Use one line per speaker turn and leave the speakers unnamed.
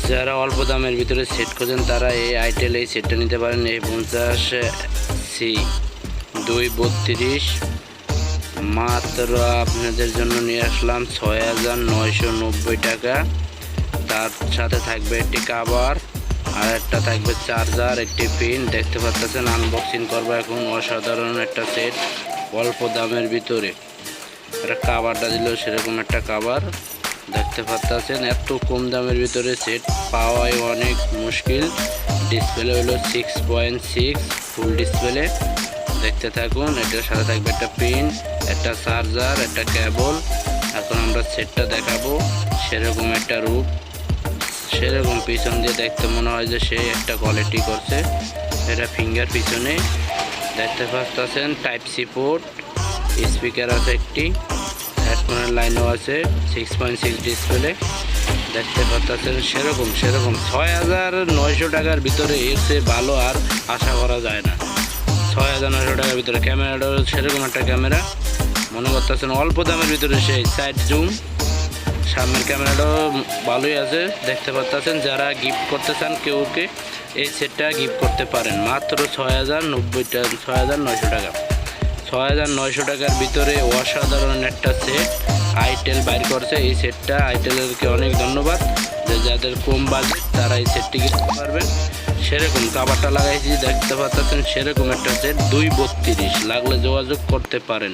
যারা অল্প দামের ভিতরে সেট করছেন তারা এই আইটেল এই সেটটা নিতে পারেন। এই 50C 232 মাত্র আপনাদের জন্য নিয়ে আসলাম 6,990 টাকা। তার সাথে থাকবে একটি কাভার আর একটা থাকবে চার্জার, একটি পিন। দেখতে পাচ্ছেন আনবক্সিং করবো এখন। অসাধারণ একটা সেট অল্প দামের ভিতরে। একটা কাভারটা দিল সেরকম একটা কাভার দেখতে পাচ্ছেন। এত কম দামের ভিতরে সেট পাওয়াই অনেক মুশকিল। ডিসপ্লে হলো 6.6 ফুল ডিসপ্লে। দেখতে থাকুন। এটার সাথে থাকবে একটা পিন, একটা চার্জার, একটা কেবল। এখন আমরা সেটটা দেখাবো। সেরকম একটা রূপ, সেরকম পিছন দিয়ে দেখতে মনে হয় যে সে একটা কোয়ালিটি করছে। এটা ফিঙ্গার পিছনে দেখতে পাচ্ছেন। টাইপ সি পোর্ট, স্পিকার আছে একটি, হেডফোনের লাইনও আছে, 6.6 ডিসপ্লে দেখতে পাচ্ছেন। সেরকম 6,900 টাকার ভিতরে এর চেয়ে ভালো আর আশা করা যায় না। 6,900 টাকার ভিতরে ক্যামেরাটাও সেরকম একটা ক্যামেরা মনে করতেছেন। অল্প দামের ভিতরে সেই সাইড জুম, সামনের ক্যামেরাটাও ভালোই আছে দেখতে পাচ্ছেন। যারা গিফট করতে চান কেউকে এই সেটটা গিফট করতে পারেন মাত্র 6,900 টাকা। 6,900 টাকার ভিতরে অসাধারণ একটা সেট আইটেল বাইর করছে। এই সেটটা আইটেলকে অনেক ধন্যবাদ যে যাদের কম বাজেট তারা এই সেটটি কিনতে পারবেন। সেরকম কাভারটা লাগাইছি দেখতে পাচ্ছেন। সেরকম একটা সেট 232 লাগলে যোগাযোগ করতে পারেন।